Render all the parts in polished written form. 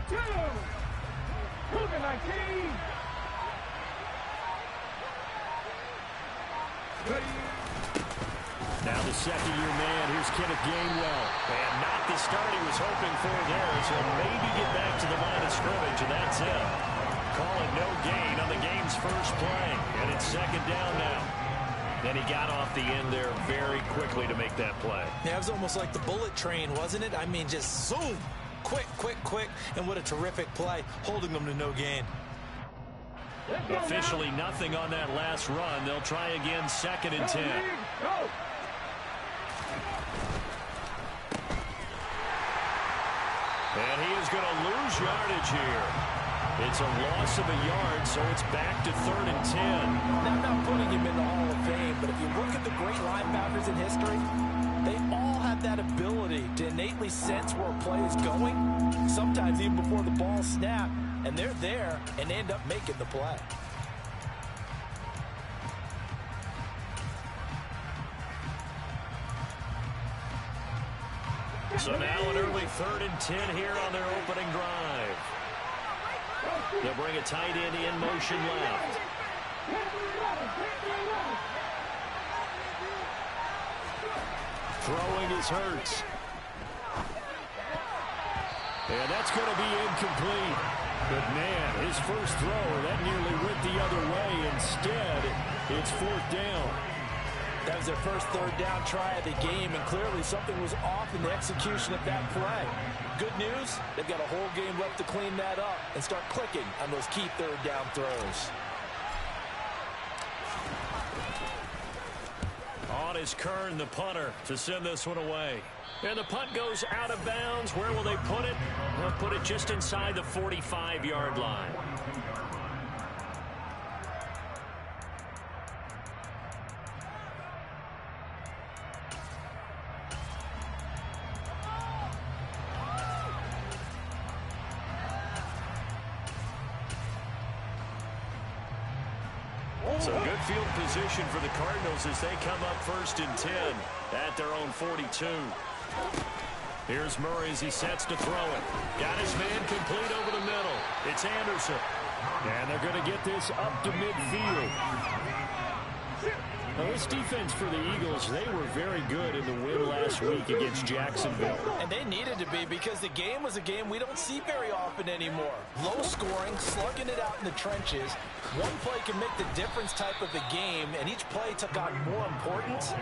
Now the second-year man, here's Kenneth Gainwell. And not the start he was hoping for there, as he'll maybe get back to the line of scrimmage, and that's it. Call it no gain on the game's first play, and it's second down now. Then he got off the end there very quickly to make that play. Yeah, it was almost like the bullet train, wasn't it? I mean, just zoom, quick, quick, quick, and what a terrific play, holding them to no gain. Officially nothing on that last run. They'll try again, second and 10. And he is going to lose yardage here. It's a loss of a yard, so it's back to third and 10. Now, I'm not putting him in the Hall of Fame, but if you look at the great linebackers in history, they all have that ability to innately sense where a play is going, sometimes even before the ball snapped, and they're there and end up making the play. So now an early third and 10 here on their opening drive. They'll bring a tight end in motion left. Throwing is Hurts. And that's going to be incomplete. But man, his first throw, that nearly went the other way. Instead, it's fourth down. That was their first third down try of the game, and clearly something was off in the execution of that play. Good news, they've got a whole game left to clean that up and start clicking on those key third down throws. On is Kern, the punter, to send this one away. And the punt goes out of bounds. Where will they put it? They'll put it just inside the 45-yard line. So good field position for the Cardinals as they come up first and 10 at their own 42. Here's Murray as he sets to throw it. Got his man complete over the middle. It's Anderson. And they're going to get this up to midfield. Now, this defense for the Eagles, they were very good in the win last week against Jacksonville. And they needed to be, because the game was a game we don't see very often anymore. Low scoring, slugging it out in the trenches. One play can make the difference type of a game, and each play took on more importance,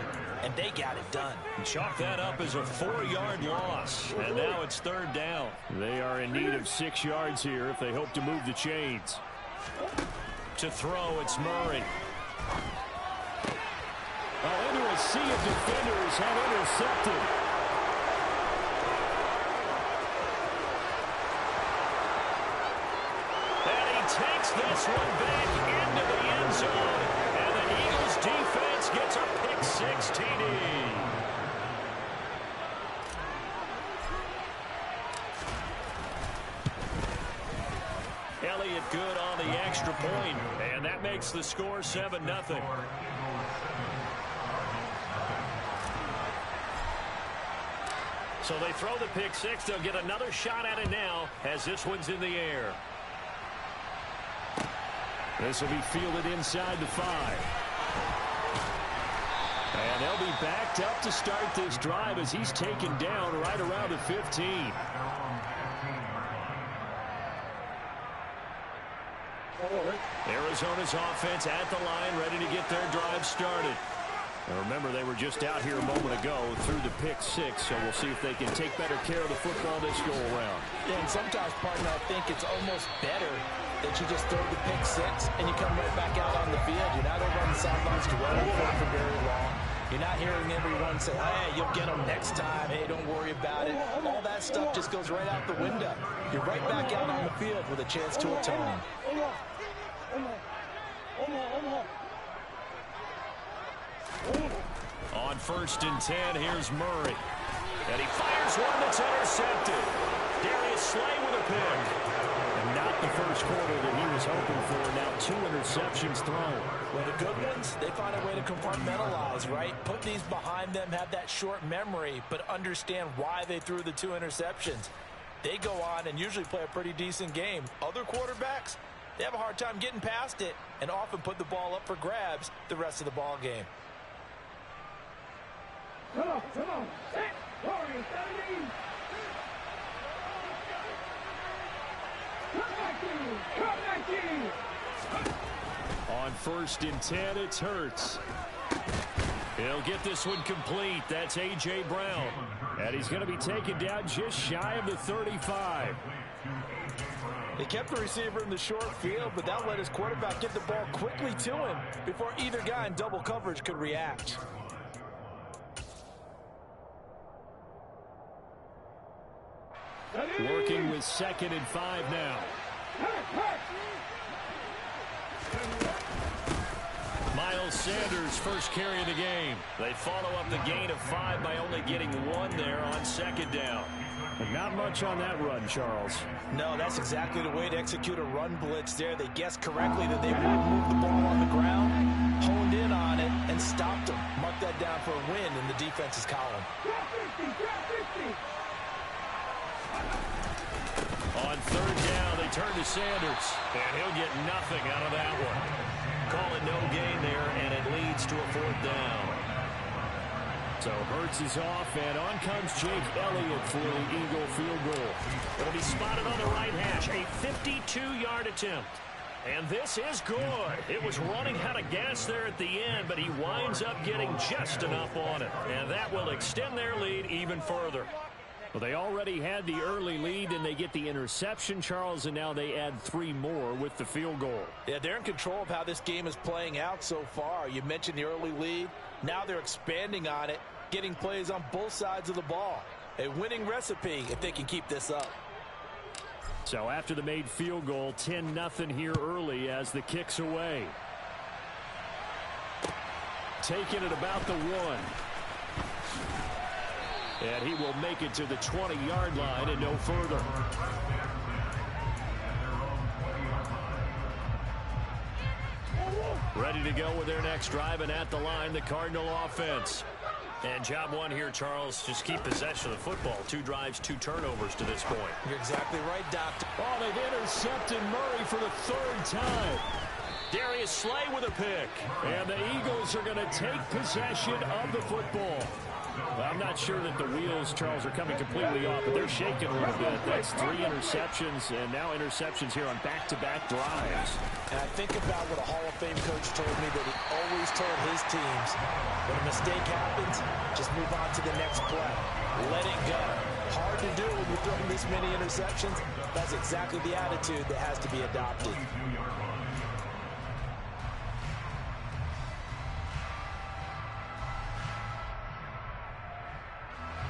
and they got it done. Chalk that up as a 4-yard loss, and now it's third down. They are in need of 6 yards here if they hope to move the chains. To throw, it's Murray. Into a sea of defenders have intercepted. And he takes this one back into the end zone. And the Eagles defense gets a pick-6 TD. Elliott good on the extra point, and that makes the score 7-0. So they throw the pick-6. They'll get another shot at it now as this one's in the air. This will be fielded inside the 5. And they'll be backed up to start this drive as he's taken down right around the 15. Arizona's offense at the line, ready to get their drive started. And remember, they were just out here a moment ago through the pick-6, so we'll see if they can take better care of the football this go-around. Yeah, and sometimes, partner, I think it's almost better that you just throw the pick-6 and you come right back out on the field. You're not over on the sidelines dwelling for very long. You're not hearing everyone say, hey, you'll get them next time. Hey, don't worry about it. All that stuff just goes right out the window. You're right back out on the field with a chance to atone. On first and 10, here's Murray. And he fires one that's intercepted. Darius Slay with a pick. And not the first quarter that he was hoping for. Now 2 interceptions thrown. Well, the good ones, they find a way to compartmentalize, right? Put these behind them, have that short memory, but understand why they threw the 2 interceptions. They go on and usually play a pretty decent game. Other quarterbacks, they have a hard time getting past it and often put the ball up for grabs the rest of the ball game. Come on. Set. Warriors, 17. Come back in. On 1st and 10, it's Hurts. He'll get this one complete. That's A.J. Brown. And he's going to be taken down just shy of the 35. They kept the receiver in the short field, but that let his quarterback get the ball quickly to him before either guy in double coverage could react. Working with 2nd and 5 now. Miles Sanders, first carry of the game. They follow up the gain of 5 by only getting 1 there on 2nd down. Not much on that run, Charles. No, that's exactly the way to execute a run blitz there. They guessed correctly that they would move the ball on the ground, honed in on it, and stopped them. Mark that down for a win in the defense's column. On 3rd down, they turn to Sanders, and he'll get nothing out of that one. Call it no gain there, and it leads to a 4th down. So Hurts is off, and on comes Jake Elliott for the Eagle field goal. It'll be spotted on the right hash, a 52-yard attempt. And this is good. It was running out of gas there at the end, but he winds up getting just enough on it. And that will extend their lead even further. Well, they already had the early lead, and they get the interception, Charles, and now they add 3 more with the field goal. Yeah, they're in control of how this game is playing out so far. You mentioned the early lead. Now they're expanding on it, getting plays on both sides of the ball. A winning recipe if they can keep this up. So after the made field goal, 10-0 here early as the kick's away. Taking it about the 1. And he will make it to the 20-yard line and no further. Ready to go with their next drive, and at the line, the Cardinal offense. And job 1 here, Charles, just keep possession of the football. 2 drives, 2 turnovers to this point. You're exactly right, Doctor. Oh, they've intercepted Murray for the 3rd time. Darius Slay with a pick. And the Eagles are going to take possession of the football. Well, I'm not sure that the wheels, Charles, are coming completely off, but they're shaking a little bit. That's 3 interceptions, and now interceptions here on back-to-back drives. And I think about what a Hall of Fame coach told me that he always told his teams, when a mistake happens, just move on to the next play. Let it go. Hard to do when you're throwing this many interceptions. That's exactly the attitude that has to be adopted.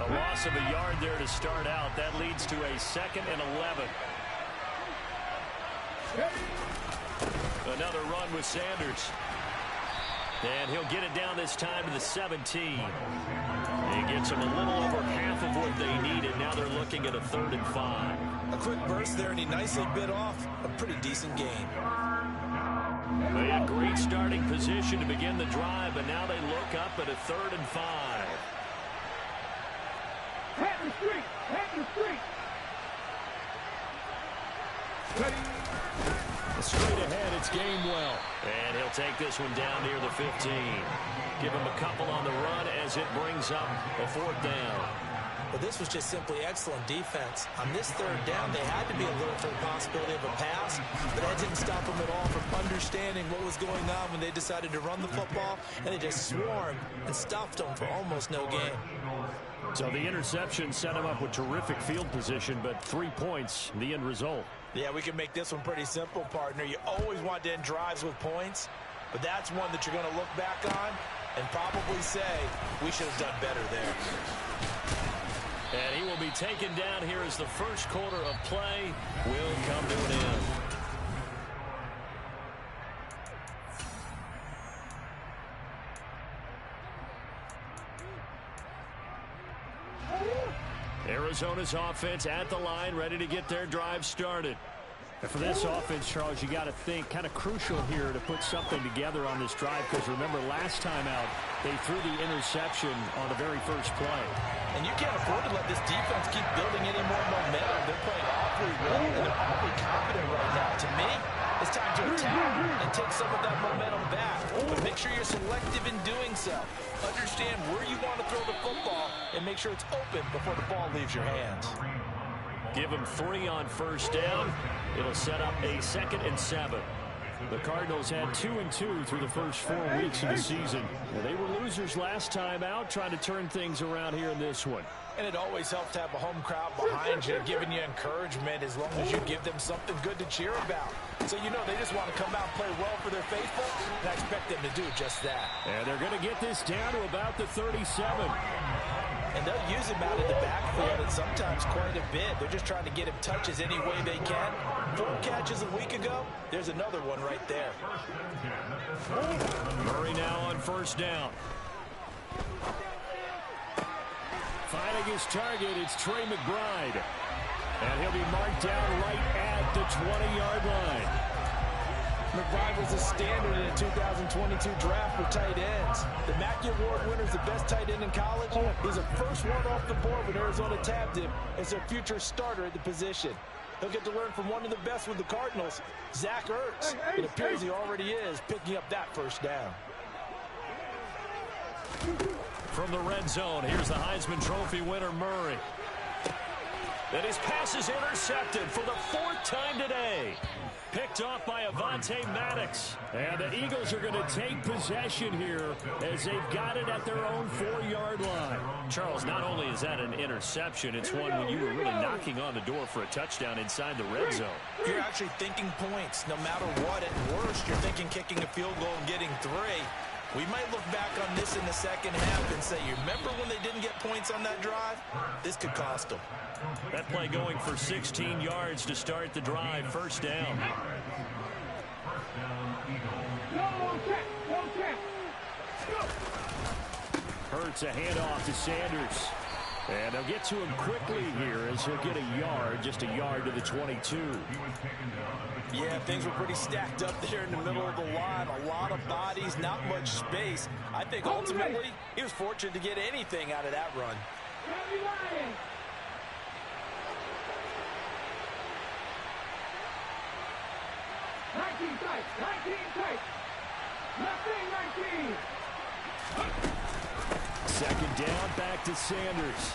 A loss of a yard there to start out. That leads to a 2nd and 11. Another run with Sanders. And he'll get it down this time to the 17. He gets them a little over half of what they needed. Now they're looking at a 3rd and 5. A quick burst there, and he nicely bit off a pretty decent gain. They had great starting position to begin the drive, but now they look up at a 3rd and 5. Head the street. Straight ahead, it's Gainwell. And he'll take this one down near the 15. Give him a couple on the run as it brings up a 4th down. But this was just simply excellent defense. On this 3rd down, they had to be alert for the possibility of a pass, but that didn't stop them at all from understanding what was going on when they decided to run the football, and they just swarmed and stuffed them for almost no gain. So the interception set him up with terrific field position, but 3 points, the end result. Yeah, we can make this one pretty simple, partner. You always want to end drives with points, but that's one that you're going to look back on and probably say, we should have done better there. And he will be taken down here as the first quarter of play will come to an end. Arizona's offense at the line, ready to get their drive started. And for this offense, Charles, you got to think kind of crucial here to put something together on this drive, because remember last time out they threw the interception on the very first play. And you can't afford to let this defense keep building any more momentum. They're playing awfully well, and they're awfully confident right now. To me, it's time to attack and take some of that momentum back. But make sure you're selective in doing so. Understand where you want to throw the football and make sure it's open before the ball leaves your hands. Give them 3 on first down. It'll set up a 2nd and 7. The Cardinals had 2-2 through the first 4 weeks of the season. Well, they were losers last time out, trying to turn things around here in this one. And it always helps to have a home crowd behind you, giving you encouragement as long as you give them something good to cheer about. So you know they just want to come out and play well for their faithful, and I expect them to do just that. And they're going to get this down to about the 37. And they'll use him out of the backfield, and sometimes quite a bit. They're just trying to get him touches any way they can. 4 catches a week ago, there's another one right there. Murray now on first down. Finding his target, it's Trey McBride. And he'll be marked down right at the 20-yard line. McBride was a standard in the 2022 draft for tight ends. The Mackey Award winner is the best tight end in college. He's the first one off the board when Arizona tabbed him as their future starter at the position. He'll get to learn from one of the best with the Cardinals, Zach Ertz. It appears he already is picking up that first down. From the red zone, here's the Heisman Trophy winner, Murray. And his pass is intercepted for the 4th time today. Picked off by Avonte Maddox. And the Eagles are going to take possession here as they've got it at their own 4-yard line. Charles, not only is that an interception, it's one when you were really knocking on the door for a touchdown inside the red zone. You're actually thinking points no matter what. At worst, you're thinking kicking a field goal and getting 3. We might look back on this in the second half and say, you remember when they didn't get points on that drive? This could cost them. That play going for 16 yards to start the drive. First down. Hurts a handoff to Sanders. And they'll get to him quickly here as he'll get a yard, just a yard to the 22. Yeah, things were pretty stacked up there in the middle of the line. A lot of bodies, not much space. I think ultimately he was fortunate to get anything out of that run. 19 tight, 19 tight. Left wing, 19. Second down, back to Sanders.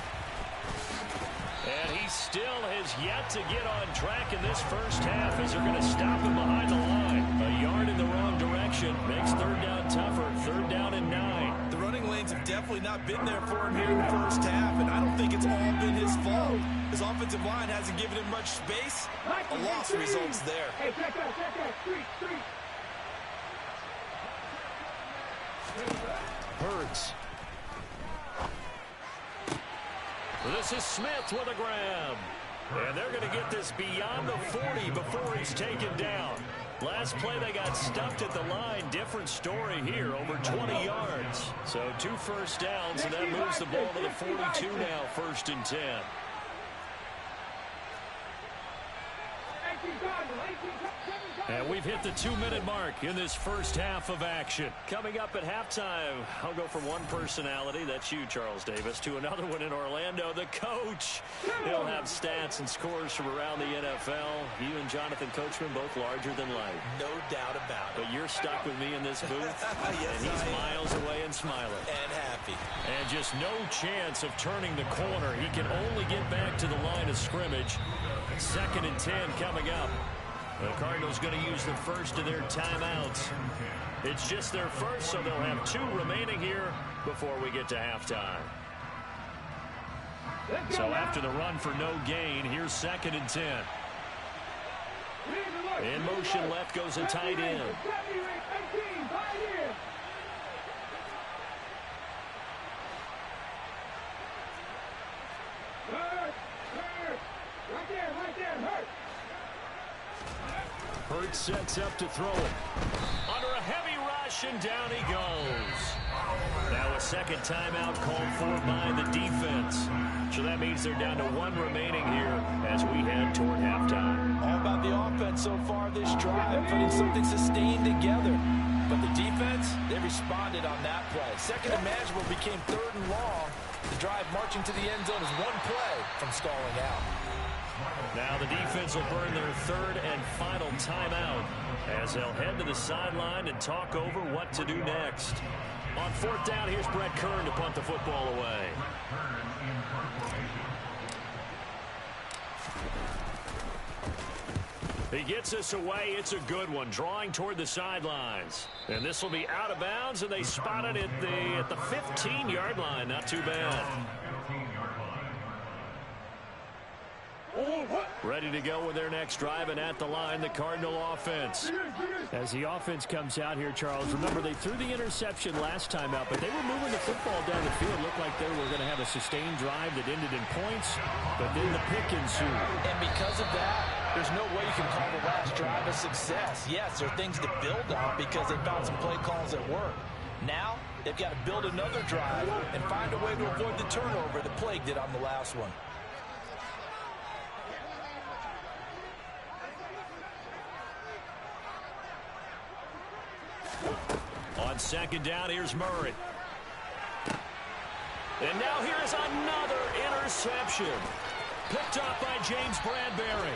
And he still has yet to get on track in this first half as they're going to stop him behind the line. A yard in the wrong direction makes 3rd down tougher. 3rd down and 9. The running lanes have definitely not been there for him here in the first half, and I don't think it's all been his fault. His offensive line hasn't given him much space. A loss results there. Hey, check that, street. Hurts. This is Smith with a grab. And they're going to get this beyond the 40 before he's taken down. Last play they got stuffed at the line. Different story here, over 20 yards. So 2 first downs, and that moves the ball to the 42 now, 1st and 10. And we've hit the 2-minute mark in this first half of action. Coming up at halftime, I'll go from one personality, that's you, Charles Davis, to another one in Orlando, the coach. He'll have stats and scores from around the NFL. You and Jonathan Coachman, both larger than life. No doubt about it. But you're stuck with me in this booth, yes, and he's miles away and smiling. And happy. And just no chance of turning the corner. He can only get back to the line of scrimmage. 2nd and 10 coming up. The Cardinals going to use the first of their timeouts. It's just their first, so they'll have 2 remaining here before we get to halftime. So after the run for no gain, here's 2nd and 10. In motion left goes a tight end. Hurts sets up to throw it. Under a heavy rush, and down he goes. Now a second timeout called for by the defense. So that means they're down to 1 remaining here as we head toward halftime. All about the offense so far this drive, putting something sustained together. But the defense, they responded on that play. Second and manageable became 3rd and long. The drive marching to the end zone is 1 play from stalling out. Now the defense will burn their 3rd and final timeout as they'll head to the sideline and talk over what to do next. On 4th down, here's Brett Kern to punt the football away. He gets us away. It's a good one, drawing toward the sidelines. And this will be out of bounds, and they spot it at the 15-yard line. Not too bad. Ready to go with their next drive, and at the line, the Cardinal offense. As the offense comes out here, Charles, remember they threw the interception last time out, but they were moving the football down the field. Looked like they were going to have a sustained drive that ended in points, but then the pick ensued. And because of that, there's no way you can call the last drive a success. Yes, there are things to build on because they found some play calls that work. Now, they've got to build another drive and find a way to avoid the turnover that plagued it on the last one. On 2nd down, here's Murray. And now here's another interception. Picked up by James Bradbury.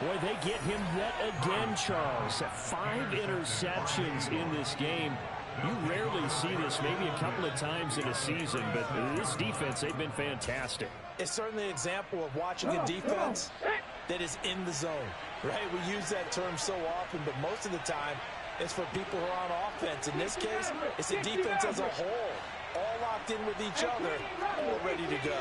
Boy, they get him yet again, Charles. 5 interceptions in this game. You rarely see this, maybe a couple of times in a season, but this defense, they've been fantastic. It's certainly an example of watching a defense that is in the zone, right? We use that term so often, but most of the time, it's for people who are on offense. In this case, it's the defense as a whole, all locked in with each other, all ready to go.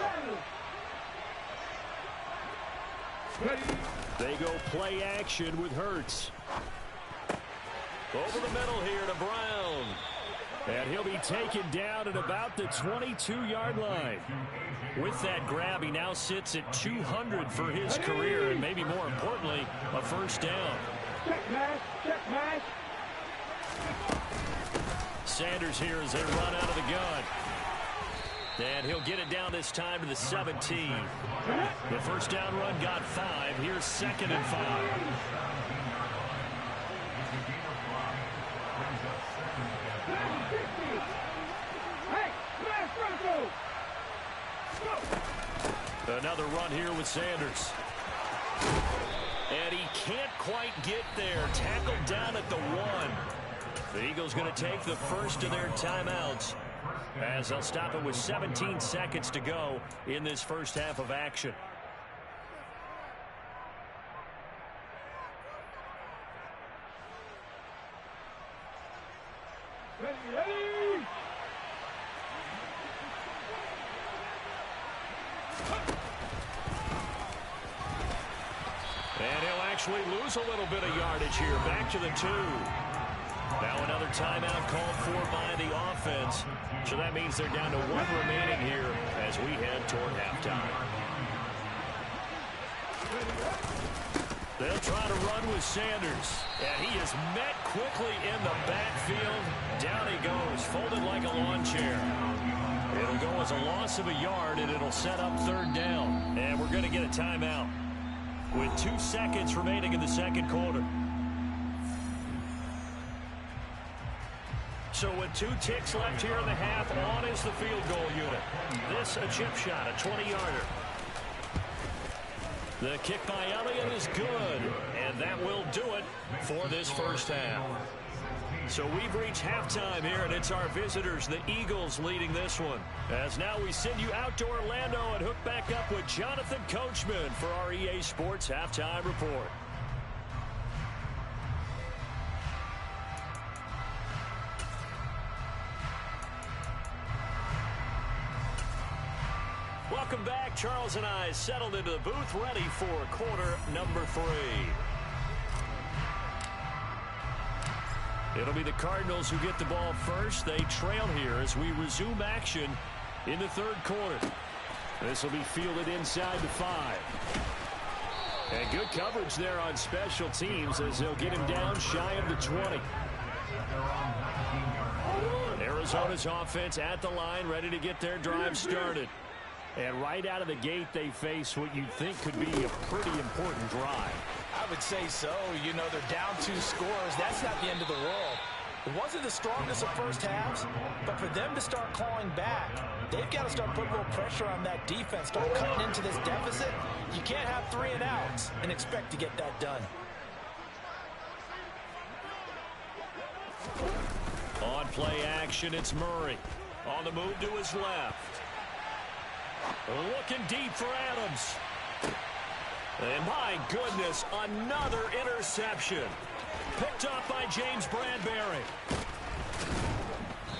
They go play action with Hurts. Over the middle here to Brown. And he'll be taken down at about the 22-yard line. With that grab, he now sits at 200 for his career, and maybe more importantly, a first down. Check, Sanders here as they run out of the gun. And he'll get it down this time to the 17. The first down run got 5. Here's 2nd and 5. Another run here with Sanders. And he can't quite get there. Tackled down at the 1. The Eagles going to take the first of their timeouts as they'll stop it with 17 seconds to go in this first half of action. ready. And he'll actually lose a little bit of yardage here. Back to the 2. Now another timeout called for by the offense. So that means they're down to 1 remaining here as we head toward halftime. They'll try to run with Sanders. And he is met quickly in the backfield. Down he goes, folded like a lawn chair. It'll go as a loss of a yard, and it'll set up 3rd down. And we're going to get a timeout with 2 seconds remaining in the second quarter. So with 2 ticks left here in the half, on is the field goal unit. This a chip shot, a 20-yarder. The kick by Elliott is good, and that will do it for this first half. So we've reached halftime here, and it's our visitors, the Eagles, leading this one. As now we send you out to Orlando and hook back up with Jonathan Coachman for our EA Sports Halftime Report. Welcome back. Charles and I settled into the booth, ready for quarter number 3. It'll be the Cardinals who get the ball first. They trail here as we resume action in the 3rd quarter. This will be fielded inside the 5. And good coverage there on special teams as they'll get him down shy of the 20. Arizona's offense at the line, ready to get their drive started. And right out of the gate, they face what you think could be a pretty important drive. I would say so. You know, they're down 2 scores. That's not the end of the world. It wasn't the strongest of first halves, but for them to start clawing back, they've got to start putting a little pressure on that defense, start cutting into this deficit. You can't have 3 and outs and expect to get that done. On play action, it's Murray. On the move to his left. Looking deep for Adams. And my goodness, another interception. Picked up by James Bradbury.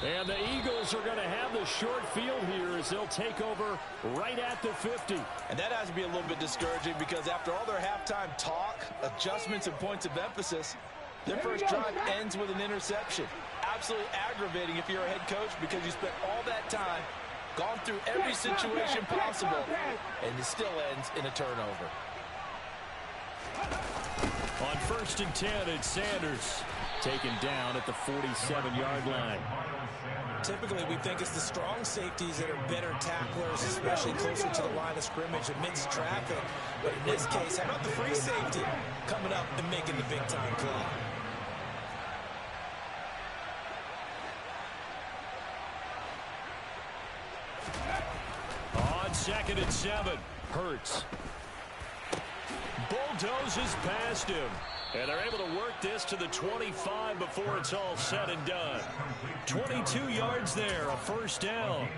And the Eagles are going to have the short field here as they'll take over right at the 50. And that has to be a little bit discouraging because after all their halftime talk, adjustments, and points of emphasis, their first drive ends with an interception. Absolutely aggravating if you're a head coach because you spent all that time, gone through every situation possible, and it still ends in a turnover. On 1st and 10, it's Sanders taken down at the 47-yard line. Typically, we think it's the strong safeties that are better tacklers, especially closer to the line of scrimmage amidst traffic. But in this case, how about the free safety coming up and making the big-time play? On 2nd and 7, Hurts bulldozes past him. And they're able to work this to the 25 before it's all said and done. 22 yards there, a first down.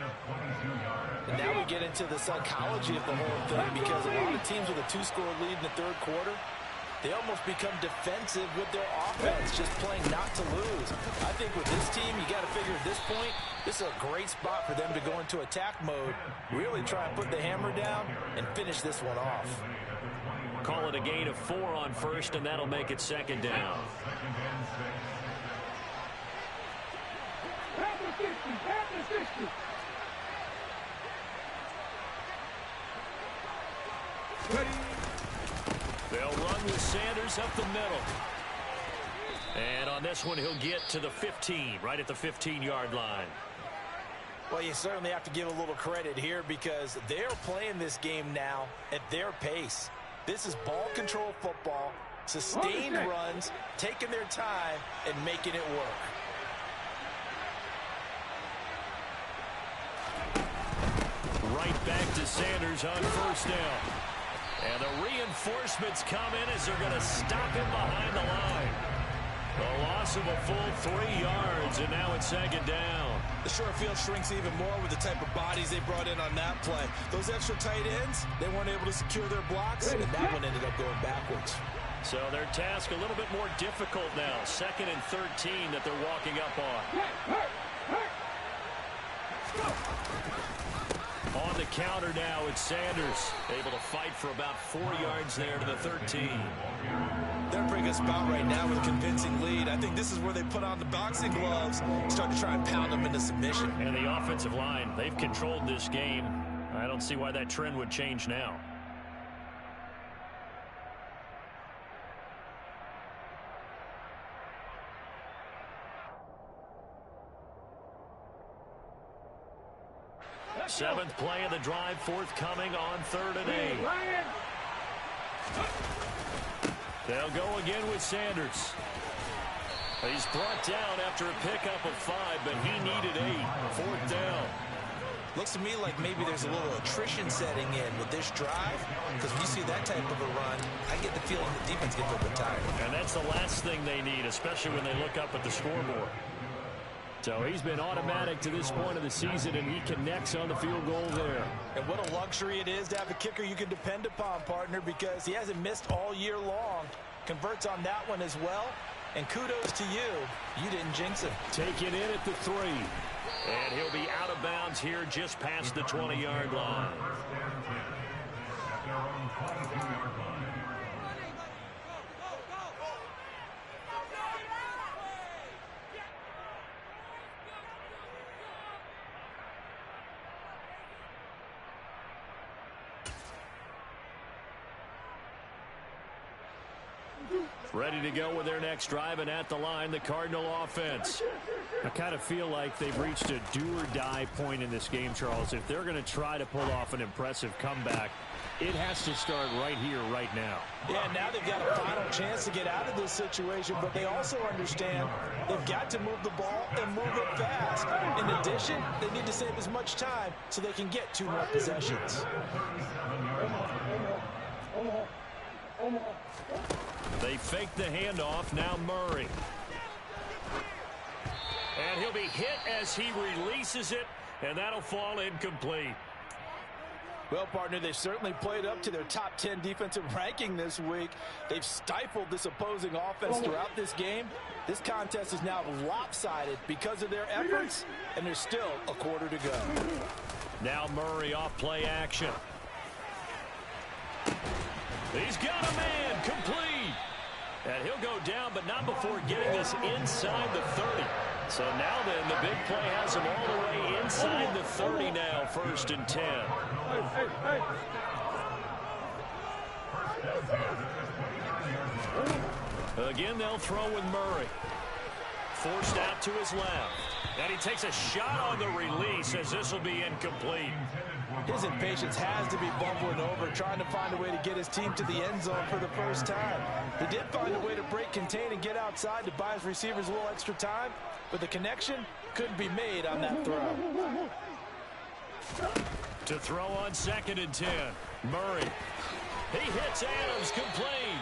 And now we get into the psychology of the whole thing because a lot of teams with a 2-score lead in the 3rd quarter, they almost become defensive with their offense, just playing not to lose. I think with this team, you got to figure at this point, this is a great spot for them to go into attack mode, really try and put the hammer down and finish this one off. Call it a gain of 4 on 1st, and that'll make it 2nd down. At the 50, at the 60. They'll run with Sanders up the middle. And on this one, he'll get to the 15, right at the 15-yard line. Well, you certainly have to give a little credit here because they're playing this game now at their pace. This is ball control football, sustained runs, taking their time, and making it work. Right back to Sanders on 1st down. And the reinforcements come in as they're going to stop him behind the line. A loss of a full 3 yards, and now it's 2nd down. The short field shrinks even more with the type of bodies they brought in on that play. Those extra tight ends, they weren't able to secure their blocks, and that one ended up going backwards. So their task a little bit more difficult now. 2nd and 13 that they're walking up on. On the counter now, it's Sanders. Able to fight for about 4 yards there to the 13. They're in a pretty good spot right now with a convincing lead. I think this is where they put on the boxing gloves, start to try and pound them into submission. And the offensive line, they've controlled this game. I don't see why that trend would change now. Seventh play of the drive, forthcoming on 3rd and 8. They'll go again with Sanders. He's brought down after a pickup of 5, but he needed 8. 4th down. Looks to me like maybe there's a little attrition setting in with this drive, because when you see that type of a run, I get the feeling the defense gets a little bit tired. And that's the last thing they need, especially when they look up at the scoreboard. So he's been automatic to this point of the season, and he connects on the field goal there. And what a luxury it is to have a kicker you can depend upon, partner, because he hasn't missed all year long. Converts on that one as well. And kudos to you. You didn't jinx him. Taken in at the 3. And he'll be out of bounds here just past the 20-yard line. Ready to go with their next drive, and at the line, the Cardinal offense. I kind of feel like they've reached a do-or-die point in this game, Charles. If they're going to try to pull off an impressive comeback, it has to start right here, right now. Yeah, now they've got a final chance to get out of this situation, but they also understand they've got to move the ball and move it fast. In addition, they need to save as much time so they can get 2 more possessions. They fake the handoff. Now Murray. And he'll be hit as he releases it, and that'll fall incomplete. Well, partner, they've certainly played up to their top 10 defensive ranking this week. They've stifled this opposing offense throughout this game. This contest is now lopsided because of their efforts, and there's still a quarter to go. Now Murray off play action. He's got a man, complete. And he'll go down, but not before getting this inside the 30. So now then, the big play has him all the way inside the 30 now, 1st and 10. Again, they'll throw with Murray. Forced out to his left. And he takes a shot on the release as this will be incomplete. His impatience has to be bubbling over, trying to find a way to get his team to the end zone for the first time. He did find a way to break contain and get outside to buy his receivers a little extra time, but the connection couldn't be made on that throw. To throw on 2nd and 10. Murray. He hits Adams, complete.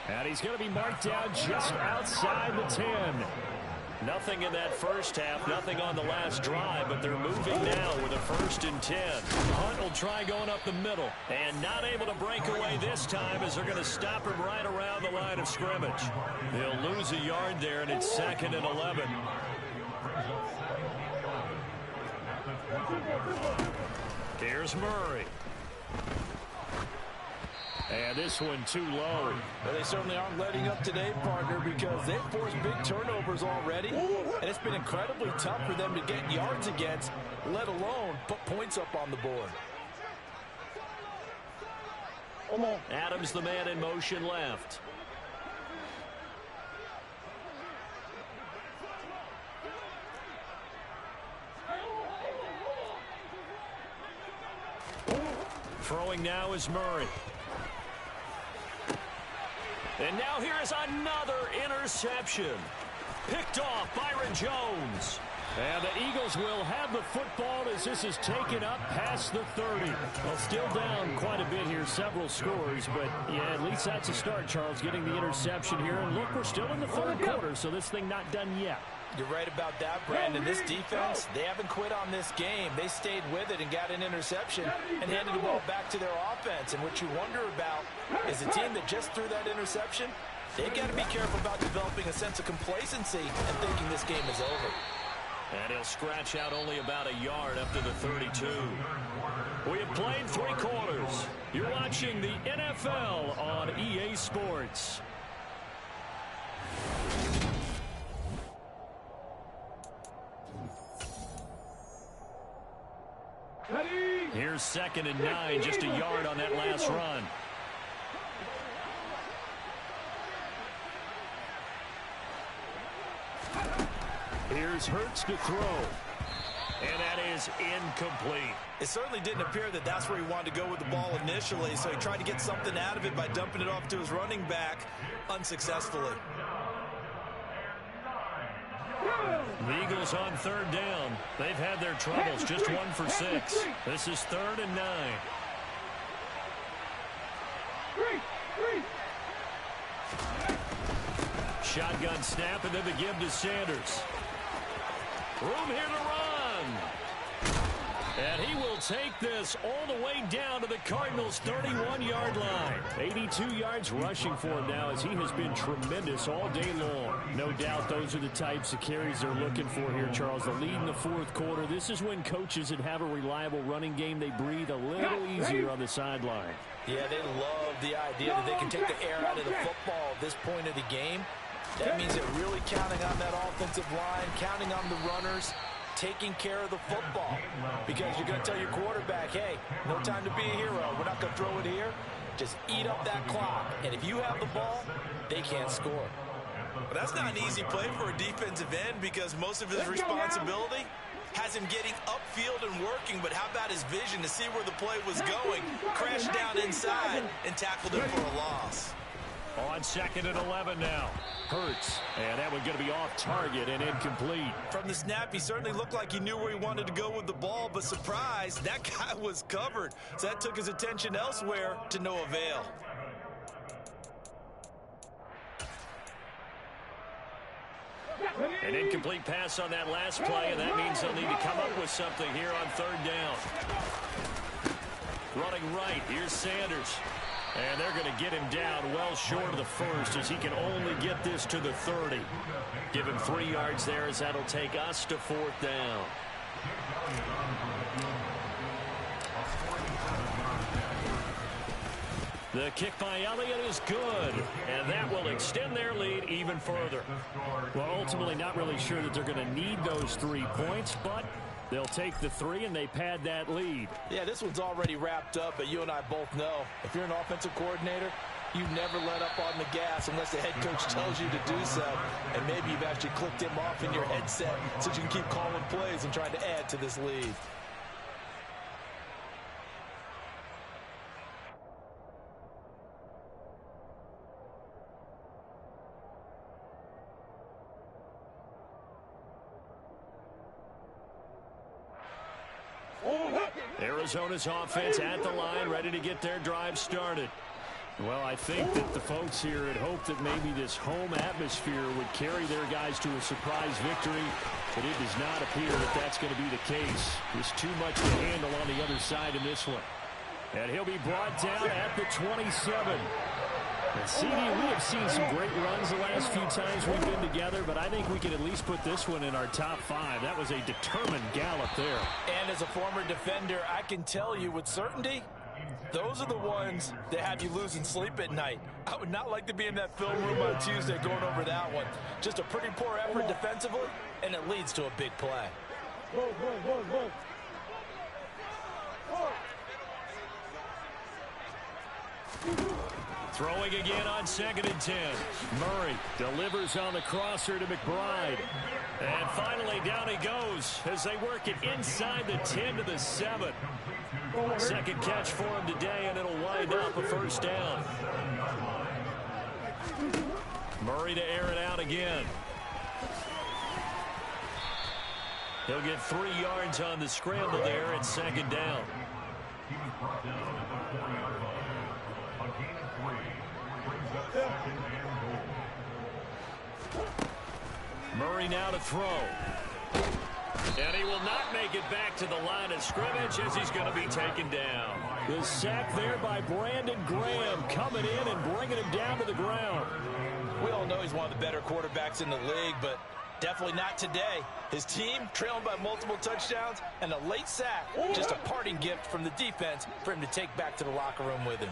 And he's going to be marked down just outside the 10. Nothing in that first half, nothing on the last drive, but they're moving now with a 1st and 10. Hunt will try going up the middle, and not able to break away this time as they're going to stop him right around the line of scrimmage. They'll lose a yard there, and it's 2nd and 11. Here's Murray. And this one too low. Well, they certainly aren't letting up today, partner, because they've forced big turnovers already, and it's been incredibly tough for them to get yards against, let alone put points up on the board. Adams, the man in motion left. Throwing now is Murray. And now here is another interception. Picked off Byron Jones. And the Eagles will have the football as this is taken up past the 30. Well, still down quite a bit here, several scores, but yeah, at least that's a start, Charles, getting the interception here. And look, we're still in the 3rd quarter, so this thing not done yet. You're right about that, Brandon. This defense, they haven't quit on this game. They stayed with it and got an interception and handed the ball back to their offense. And what you wonder about is a team that just threw that interception, they've got to be careful about developing a sense of complacency and thinking this game is over. And he'll scratch out only about a yard up to the 32. We have played 3 quarters. You're watching the NFL on EA Sports. Here's 2nd and 9, just a yard on that last run. Here's Hurts to throw. And that is incomplete. It certainly didn't appear that that's where he wanted to go with the ball initially, so he tried to get something out of it by dumping it off to his running back unsuccessfully. The Eagles on 3rd down. They've had their troubles, just 1 for 6. This is 3rd and 9. Shotgun snap, and then the give to Sanders. Room here to run. And he will take this all the way down to the Cardinals' 31-yard line. 82 yards rushing for him now as he has been tremendous all day long. No doubt those are the types of carries they're looking for here, Charles. The lead in the 4th quarter. This is when coaches that have a reliable running game, they breathe a little easier on the sideline. Yeah, they love the idea that they can take the air out of the football at this point of the game. That means they're really counting on that offensive line, counting on the runners, taking care of the football. Because you're going to tell your quarterback, hey, no time to be a hero. We're not going to throw it here. Just eat up that clock. And if you have the ball, they can't score. Well, that's not an easy play for a defensive end because most of his responsibility has him getting upfield and working, but how about his vision to see where the play was going, crashed down inside, and tackled him for a loss. On 2nd and 11 now. Hurts, and that one's going to be off target and incomplete. From the snap, he certainly looked like he knew where he wanted to go with the ball, but surprise, that guy was covered. So that took his attention elsewhere to no avail. An incomplete pass on that last play, and that means they'll need to come up with something here on 3rd down. Running right, here's Sanders. And they're going to get him down well short of the first as he can only get this to the 30. Give him 3 yards there as that'll take us to 4th down. The kick by Elliott is good, and that will extend their lead even further. Well, ultimately not really sure that they're going to need those 3 points, but they'll take the 3 and they pad that lead. Yeah, this one's already wrapped up, but you and I both know if you're an offensive coordinator, you never let up on the gas unless the head coach tells you to do so. And maybe you've actually clicked him off in your headset so you can keep calling plays and trying to add to this lead. Arizona's offense at the line, ready to get their drive started. Well, I think that the folks here had hoped that maybe this home atmosphere would carry their guys to a surprise victory, but it does not appear that that's going to be the case. There's too much to handle on the other side in this one. And he'll be brought down at the 27. And CD, we have seen some great runs the last few times we've been together, but I think we can at least put this one in our top 5. That was a determined gallop there. And as a former defender, I can tell you with certainty, those are the ones that have you losing sleep at night. I would not like to be in that film room on Tuesday going over that one. Just a pretty poor effort defensively, and it leads to a big play. Throwing again on 2nd and 10. Murray delivers on the crosser to McBride. And finally down he goes as they work it inside the 10 to the 7. Second catch for him today, and it'll wind up a 1st down. Murray to air it out again. He'll get 3 yards on the scramble there at 2nd down. Murray now to throw. And he will not make it back to the line of scrimmage as he's going to be taken down. The sack there by Brandon Graham coming in and bringing him down to the ground. We all know he's one of the better quarterbacks in the league, but definitely not today. His team trailing by multiple touchdowns and a late sack. Just a parting gift from the defense for him to take back to the locker room with him.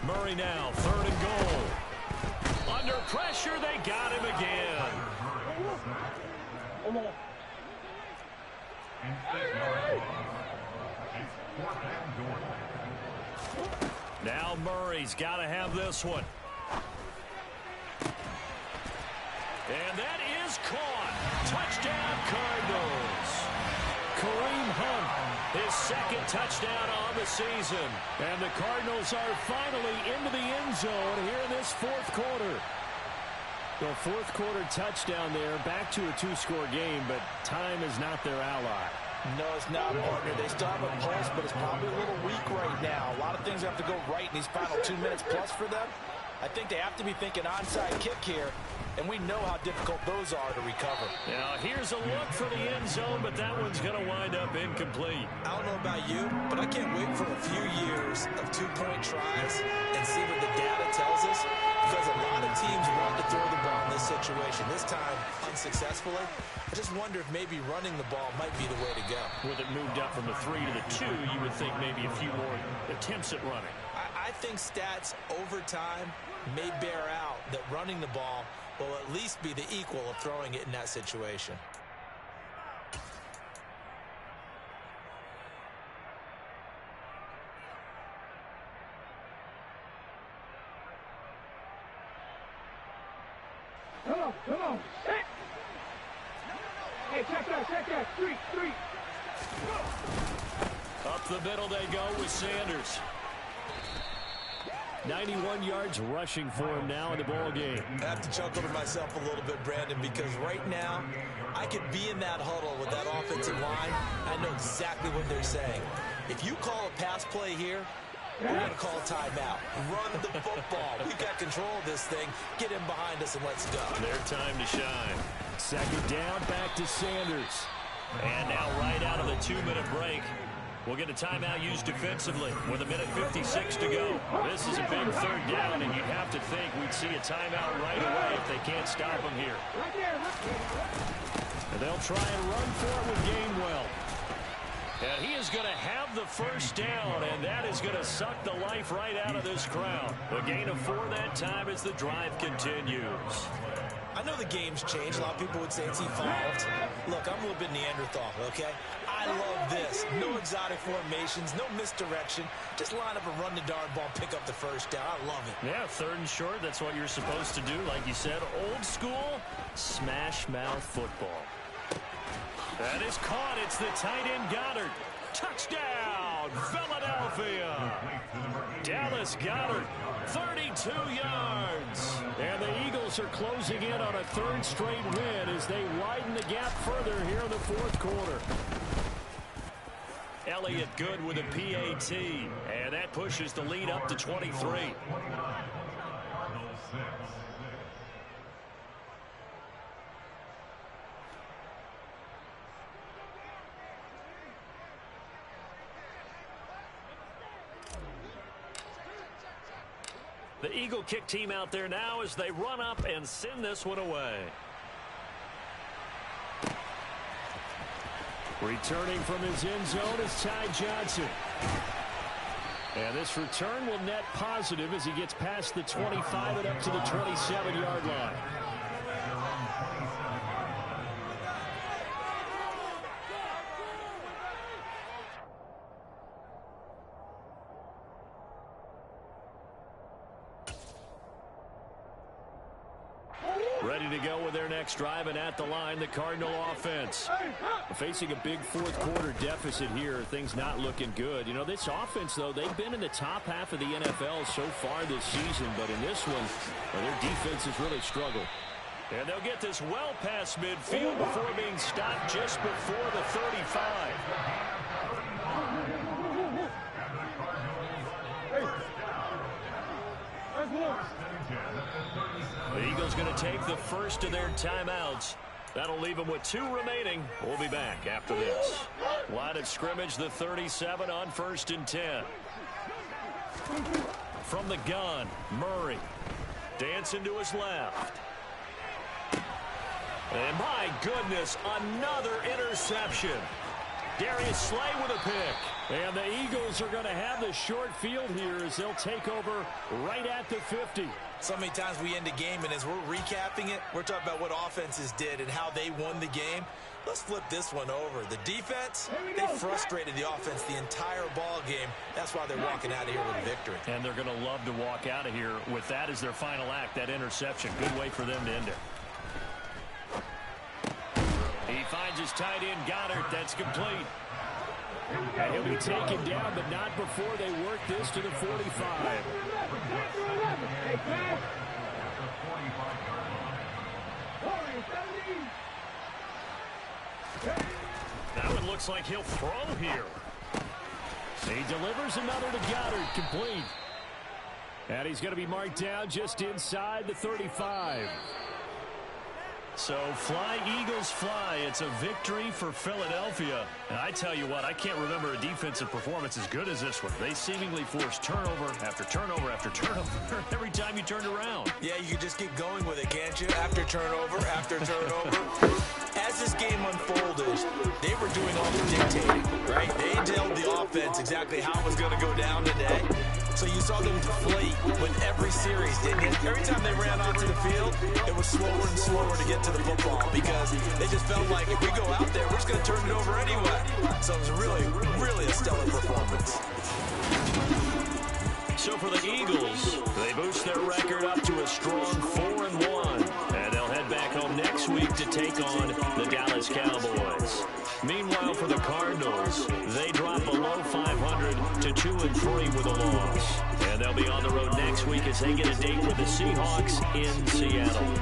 Murray now, 3rd and goal. Under pressure, they got him again. Now Murray's got to have this one. And that is caught. Touchdown, Cardinals. Kareem Hunt, his 2nd touchdown on the season. And the Cardinals are finally into the end zone here in this 4th quarter. The 4th quarter touchdown there, back to a 2-score game, but time is not their ally. No, it's not, partner. They still have a pulse, but it's probably a little weak right now. A lot of things have to go right in these final 2 minutes plus for them. I think they have to be thinking onside kick here, and we know how difficult those are to recover. Now, here's a look for the end zone, but that one's going to wind up incomplete. I don't know about you, but I can't wait for a few years of 2-point tries and see what the data tells us, because a lot of teams want to throw the ball in this situation. This time, unsuccessfully. I just wonder if maybe running the ball might be the way to go. With it moved up from the 3 to the 2, you would think maybe a few more attempts at running. I think stats over time may bear out that running the ball will at least be the equal of throwing it in that situation. Come on. Set. Hey, check that. Street. Up the middle they go with Sanders. 91 yards rushing for him now in the ball game. I have to chuckle to myself a little bit, Brandon, because right now I could be in that huddle with that offensive line. I know exactly what they're saying. If you call a pass play here, we're going to call a timeout. Run the football. We've got control of this thing. Get in behind us and let's go. Their time to shine. Second down, back to Sanders. And now right out of the 2-minute break, we'll get a timeout used defensively with 1:56 to go. This is a big third down, and you'd have to think we'd see a timeout right away if they can't stop him here. And they'll try and run for it with Gainwell. And he is going to have the first down, and that is going to suck the life right out of this crowd. A gain of 4 that time as the drive continues. I know the game's changed. A lot of people would say it's evolved. Look, I'm a little bit Neanderthal, okay? I love this. No exotic formations, no misdirection. Just line up and run the darn ball, pick up the first down. I love it. Yeah, 3rd and short, that's what you're supposed to do. Like you said, old school, smash mouth football. That is caught. It's the tight end Goddard. Touchdown, Philadelphia. Dallas Goddard, 32 yards. And the Eagles are closing in on a 3rd straight win as they widen the gap further here in the 4th quarter. Elliott good with a PAT, and that pushes the lead up to 23. The Eagle kick team out there now as they run up and send this one away. Returning from his end zone is Ty Johnson. And this return will net positive as he gets past the 25 and up to the 27-yard line. Ready to go with their next drive, and at the line, the Cardinal offense. Facing a big 4th quarter deficit here, things not looking good. You know, this offense, though, they've been in the top half of the NFL so far this season, but in this one, well, their defense has really struggled. And they'll get this well past midfield before being stopped just before the 35. The Eagles going to take the first of their timeouts. That'll leave them with 2 remaining. We'll be back after this. Line of scrimmage, the 37 on 1st and 10. From the gun, Murray. Dancing to his left. And my goodness, another interception. Darius Slay with a pick. And the Eagles are going to have the short field here as they'll take over right at the 50. So many times we end a game, and as we're recapping it, we're talking about what offenses did and how they won the game. Let's flip this one over. The defense, they frustrated the offense the entire ball game. That's why they're walking out of here with a victory. And they're going to love to walk out of here with that as their final act, that interception. Good way for them to end it. He finds his tight end, Goddard. That's complete. And he'll be taken down, but not before they work this to the 45. That one looks like he'll throw here. He delivers another to Goddard, complete. And he's going to be marked down just inside the 35. So fly, Eagles, fly. It's a victory for Philadelphia. And I tell you what, I can't remember a defensive performance as good as this one. They seemingly forced turnover after turnover after turnover every time you turned around. Yeah, you can just keep going with it, can't you? After turnover, after turnover. As this game unfolded, they were doing all the dictating, right? They told the offense exactly how it was going to go down today. So you saw them deflate with every series, didn't you? Every time they ran onto the field, it was slower and slower to get to the football because they just felt like if we go out there, we're just going to turn it over anyway. So it was really, really a stellar performance. So for the Eagles, they boost their record up to a strong 4-1, and they'll head back take on the Dallas Cowboys. Meanwhile, for the Cardinals, they drop below 500 to 2-3 with a loss. And they'll be on the road next week as they get a date with the Seahawks in Seattle.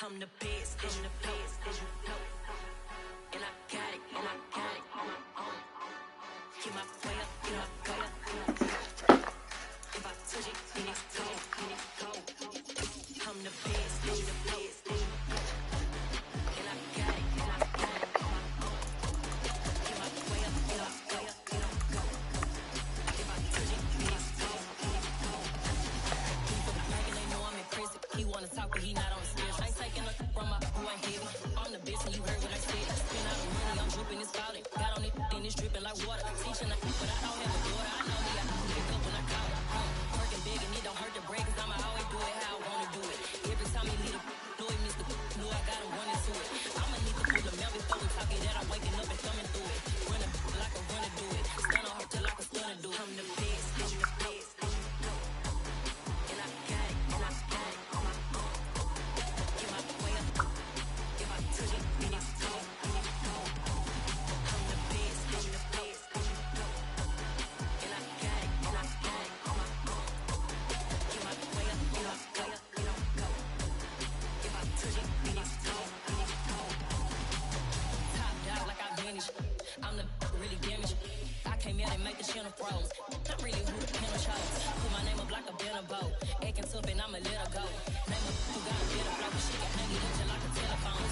I'm the best, I'm the best, as you know. And I got it, and I got it on my own. Get my way up, get my way up, get my way up. If I touch it, then it's cold, then it's cold. I'm the best, I'm the best, as you know. And I got it, and I got it on my own. Get my way up, get my way up, get my go. If I touch it, then it's cold, then it's cold. He's so black and they know I'm in prison. He wanna talk, but he not on the stairs. From my boy heavy, I'm the best and you heard what I said. Spend all the money, I'm dripping, it's falling. Got on it, then it's dripping like water. Teaching but I don't have a daughter. I know me, I can pick up when I call it. Working big and it don't hurt to break, cause I'ma always do it how I wanna do it. Every time he leave know he missed the know I got him running to it. I'ma need to pull the mail before we talk it that I'm waking up and thumbing through it. Running like I wanna do it. Stun on her till I can stun and do it. I'm the best, I'm the best, and I got it, and I got it on my own. Get my way up. If I touch it, then it's cold, then it's cold. I'm the best, I'm the best, and I got it, and I got it on my own. Get my way up, get my way up, get on go. If I touch it, then it's cold, then it's cold. Top dog like I vanished. I'm the really damaged. I came out and make the channel froze. I'm really who the panel chose. Put my name up like a banner boat. Acting tough and I'ma let her go. Name up who got a better flow. She can hang it until like a telephone.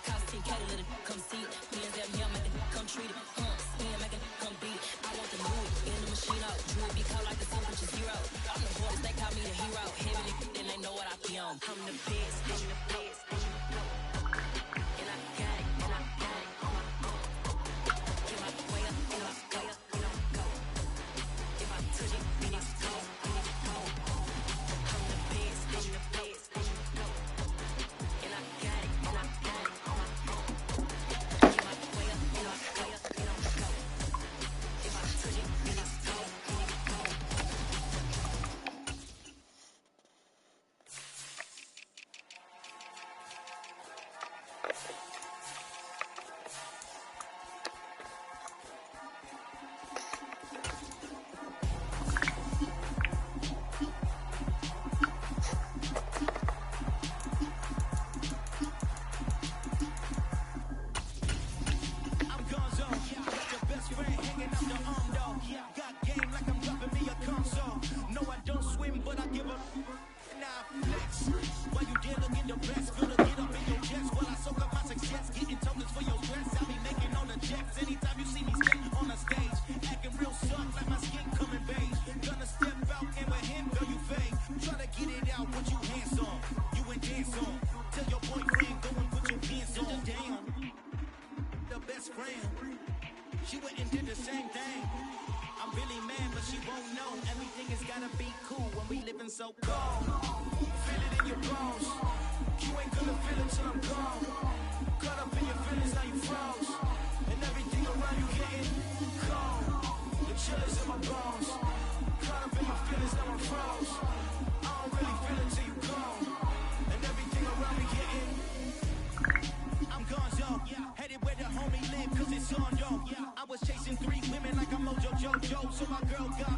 Cost 10K to let it come see it. Hands at me, I make it come treat it. Spin, make it come beat it. I want to move it in the machine out. Drew it be cold like the temperature zero. I'm the boys, they call me the hero. Heavy then they know what I be on. I'm the best, I'm the best, and I got it, and I got it on my own. Get my way up, get my way up, get on go. If I touch it, then it's cold, then it's cold. I'm the best, I'm the best, and I got it, and I got it. she won't know. Everything has gotta be cool when we living so cold. Feel it in your bones. You ain't gonna feel it till I'm gone. Caught up in your feelings, now you froze. And everything around you getting cold. The chill is in my bones. Caught up in my feelings, now I'm froze. I don't really feel it till you gone. And everything around me getting I'm gone, yo. Headed where the homie live, cause it's on, yo. I was chasing 3 women like I'm Mojo Jojo. So my girl got